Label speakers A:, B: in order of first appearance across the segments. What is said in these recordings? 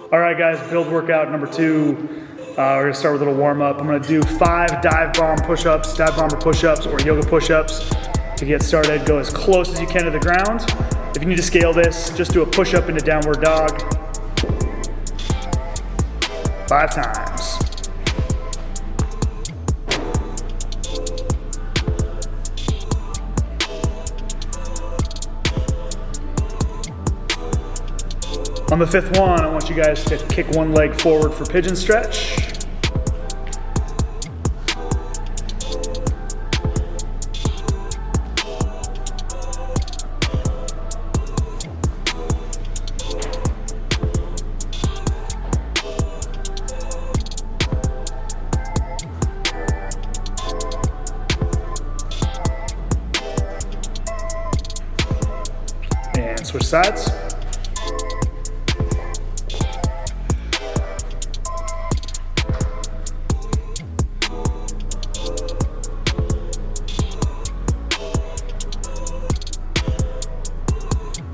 A: All right, guys, build workout number 2. We're gonna start with a little warm up. I'm gonna do 5 dive bomber push-ups, or yoga push-ups. To get started, go as close as you can to the ground. If you need to scale this, just do a push-up into downward dog. 5 times. On the 5th one, I want you guys to kick one leg forward for pigeon stretch. And switch sides.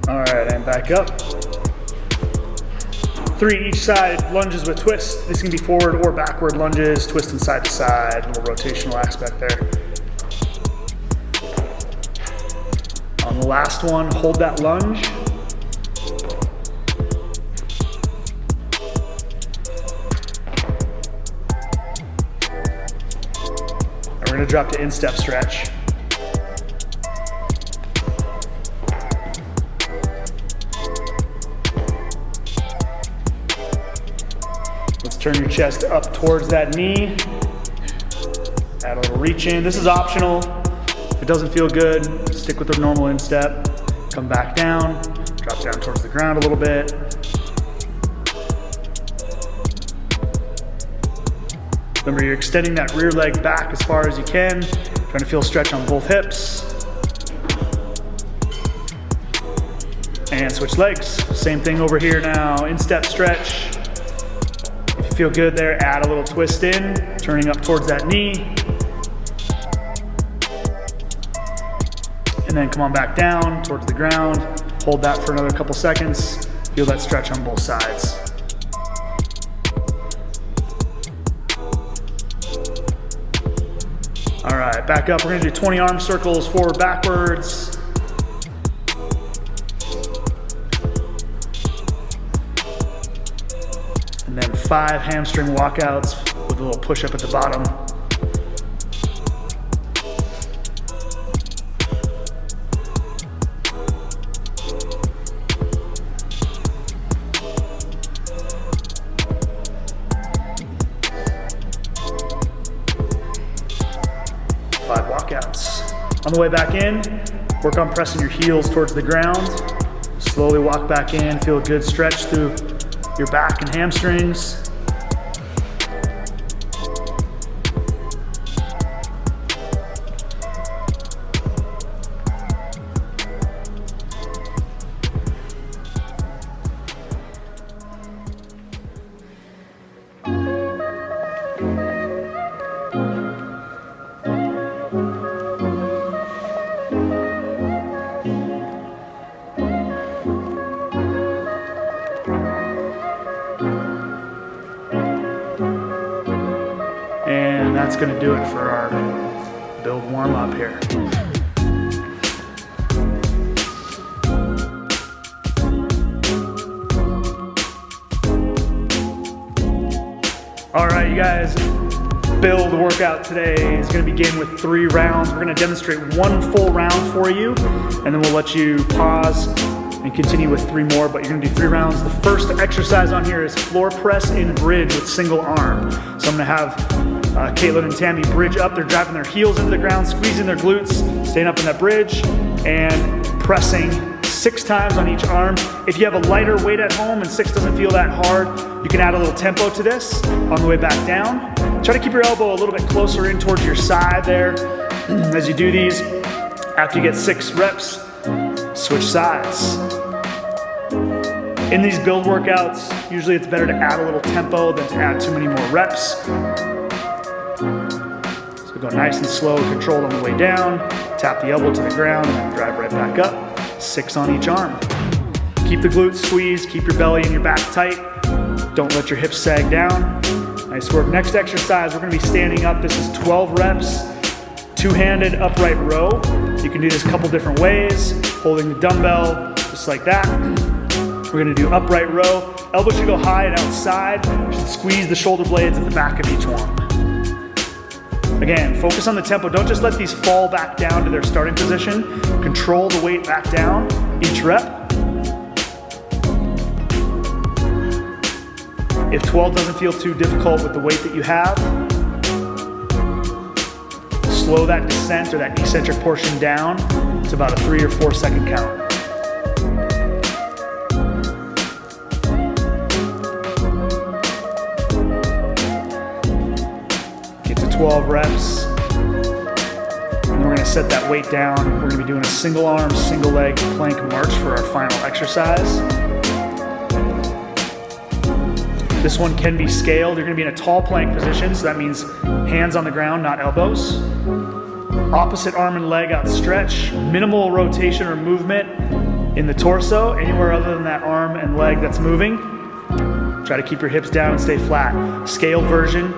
A: All right, and back up. 3 each side, lunges with twist. This can be forward or backward lunges, twisting side to side, a little rotational aspect there. On the last one, hold that lunge. And we're gonna drop to instep stretch. Let's turn your chest up towards that knee. Add a little reach in. This is optional. If it doesn't feel good, stick with the normal instep. Come back down, drop down towards the ground a little bit. Remember, you're extending that rear leg back as far as you can, trying to feel stretch on both hips. And switch legs. Same thing over here now, instep stretch. If you feel good there, add a little twist in, turning up towards that knee. And then come on back down towards the ground. Hold that for another couple seconds. Feel that stretch on both sides. All right, back up. We're gonna do 20 arm circles, forward, backwards. And then 5 hamstring walkouts with a little push up at the bottom. Walkouts. On the way back in, work on pressing your heels towards the ground. Slowly walk back in, feel a good stretch through your back and hamstrings. And that's gonna do it for our build warm up here. All right, you guys, build workout today is gonna begin with 3 rounds. We're gonna demonstrate 1 full round for you, and then we'll let you pause and continue with 3 more, but you're gonna do 3 rounds. The first exercise on here is floor press in bridge with single arm. So I'm gonna have Caitlin and Tammy bridge up. They're driving their heels into the ground, squeezing their glutes, staying up in that bridge, and pressing 6 times on each arm. If you have a lighter weight at home and 6 doesn't feel that hard, you can add a little tempo to this on the way back down. Try to keep your elbow a little bit closer in towards your side there as you do these. After you get 6 reps, switch sides. In these build workouts, usually it's better to add a little tempo than to add too many more reps. So go nice and slow, controlled on the way down, tap the elbow to the ground, and then drive right back up. 6 on each arm. Keep the glutes squeezed, keep your belly and your back tight. Don't let your hips sag down. Nice work. Next exercise, we're gonna be standing up. This is 12 reps, two-handed upright row. You can do this a couple different ways, holding the dumbbell, just like that. We're gonna do upright row. Elbows should go high and outside. You should squeeze the shoulder blades at the back of each one. Again, focus on the tempo. Don't just let these fall back down to their starting position. Control the weight back down each rep. If 12 doesn't feel too difficult with the weight that you have, slow that descent or that eccentric portion down to about a 3 or 4 second count. Get to 12 reps. And then we're gonna set that weight down. We're gonna be doing a single arm, single leg plank march for our final exercise. This one can be scaled. You're gonna be in a tall plank position, so that means hands on the ground, not elbows. Opposite arm and leg outstretch. Minimal rotation or movement in the torso, anywhere other than that arm and leg that's moving. Try to keep your hips down and stay flat. Scaled version,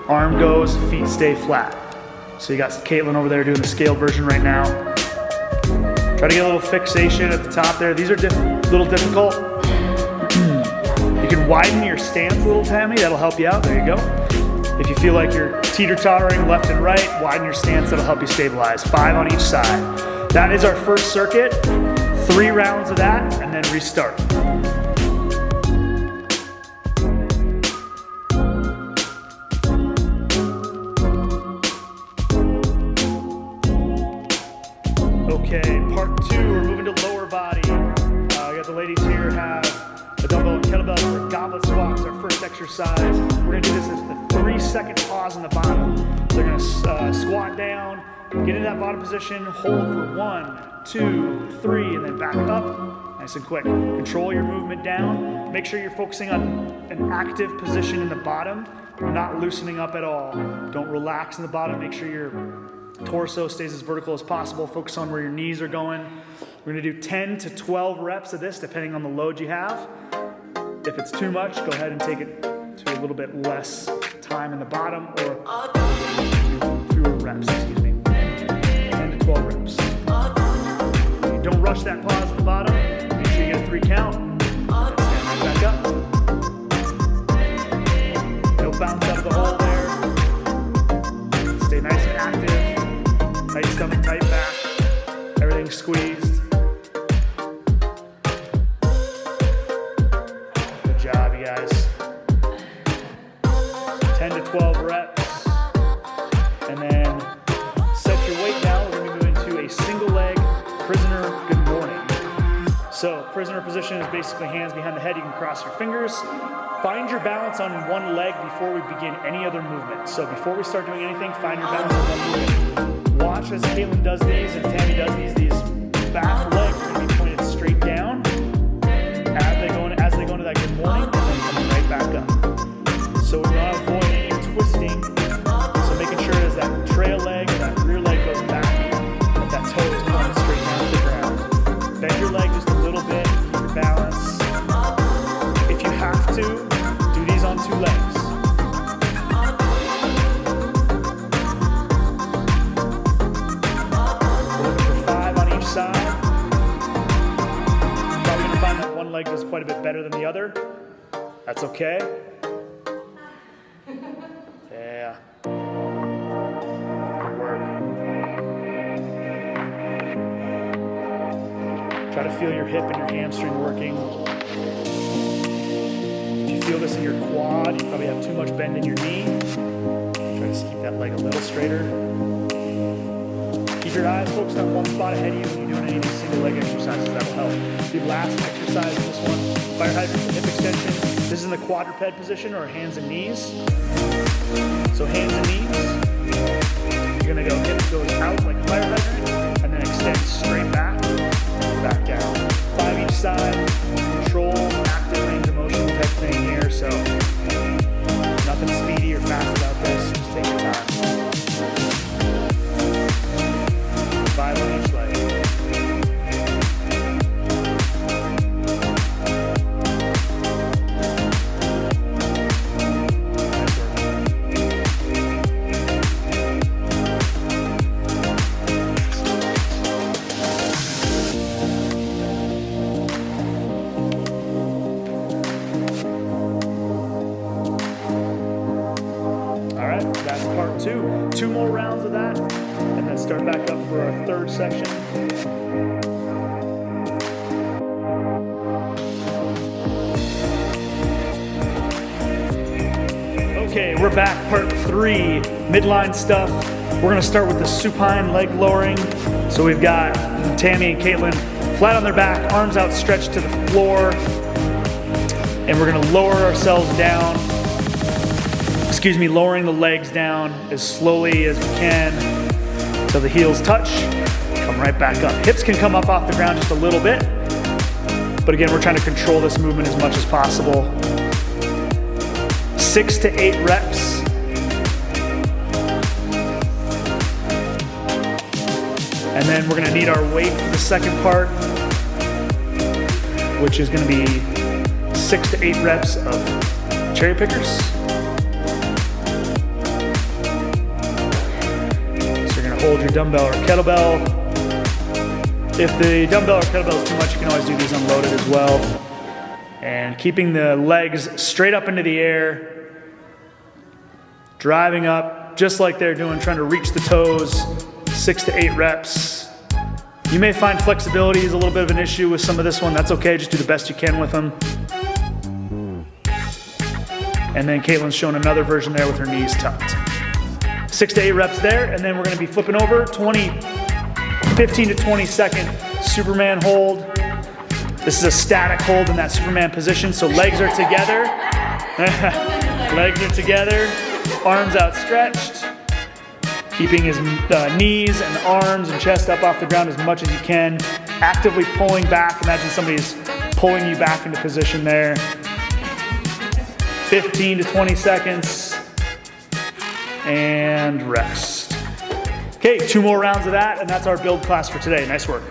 A: arm goes, feet stay flat. So you got Caitlin over there doing the scaled version right now. Try to get a little fixation at the top there. These are a little difficult. You can widen your stance a little, Tammy. That'll help you out. There you go. If you feel like you're teeter-tottering left and right, widen your stance. That'll help you stabilize. 5 on each side. That is our first circuit. 3 rounds of that, and then restart. Okay, part 2. We're moving to lower body. We got the ladies here have a dumbbell and kettlebell for goblet squats, our first exercise. We're gonna do this at the 3-second pause on the bottom. They're gonna squat down, get into that bottom position, hold for 1, 2, 3, and then back up. Nice and quick. Control your movement down. Make sure you're focusing on an active position in the bottom, not loosening up at all. Don't relax in the bottom. Make sure your torso stays as vertical as possible. Focus on where your knees are going. We're gonna do 10 to 12 reps of this, depending on the load you have. If it's too much, go ahead and take it to a little bit less time in the bottom, or fewer reps, excuse me. 10 to 12 reps. You don't rush that pause at the bottom. Make sure you get a 3 count. Stand right back up. No bounce out of the hole there. Stay nice and active. Tight stomach, tight back. Everything's squeezed. Good job, you guys. 10 to 12 reps. And then set your weight down. We're going to move into a single leg prisoner good morning. So prisoner position is basically hands behind the head. You can cross your fingers. Find your balance on one leg before we begin any other movement. So before we start doing anything, find your balance on one movement. Watch as Caitlin does these and Tammy does these. These back legs are going to be pointed straight down as they go into that good morning, and then coming right back up. So we're going to avoid any twisting. So making sure as that trail leg or that rear leg goes back, that toe is pointed straight down to the ground. Bend your leg just a little bit, keep your balance. If you have to, do these on 2 legs. Side. Probably gonna find that one leg does quite a bit better than the other. That's okay. Yeah. Good work. Try to feel your hip and your hamstring working. If you feel this in your quad, you probably have too much bend in your knee. Try to keep that leg a little straighter. Keep your eyes focused on one spot ahead of you when you're doing any of these single leg exercises. That will help. The last exercise in this one, fire hydrant hip extension. This is in the quadruped position, or hands and knees. So hands and knees. You're gonna go hip goes out like a fire hydrant, and then extend straight back down. 5 each side. Control, active range of motion type thing here. So nothing speedy or fast about this. Just take your time. 5 on each leg. 2. 2 more rounds of that, and then start back up for our third section. Okay, we're back, part 3, midline stuff. We're gonna start with the supine leg lowering. So we've got Tammy and Caitlin flat on their back, arms outstretched to the floor, and we're gonna lower ourselves down, lowering the legs down as slowly as we can till the heels touch, come right back up. Hips can come up off the ground just a little bit, but again, we're trying to control this movement as much as possible. 6 to 8 reps. And then we're gonna need our weight for the second part, which is gonna be 6 to 8 reps of cherry pickers. So you're gonna hold your dumbbell or kettlebell. If the dumbbell or kettlebell is too much, you can always do these unloaded as well. And keeping the legs straight up into the air, driving up just like they're doing, trying to reach the toes, 6 to 8 reps. You may find flexibility is a little bit of an issue with some of this one. That's okay, just do the best you can with them. And then Caitlin's showing another version there with her knees tucked. 6 to 8 reps there, and then we're gonna be flipping over, 15 to 20 second Superman hold. This is a static hold in that Superman position, so legs are together. Legs are together, arms outstretched. Keeping his knees and arms and chest up off the ground as much as you can. Actively pulling back. Imagine somebody's pulling you back into position there. 15 to 20 seconds. And rest. Okay, 2 more rounds of that, and that's our build class for today. Nice work.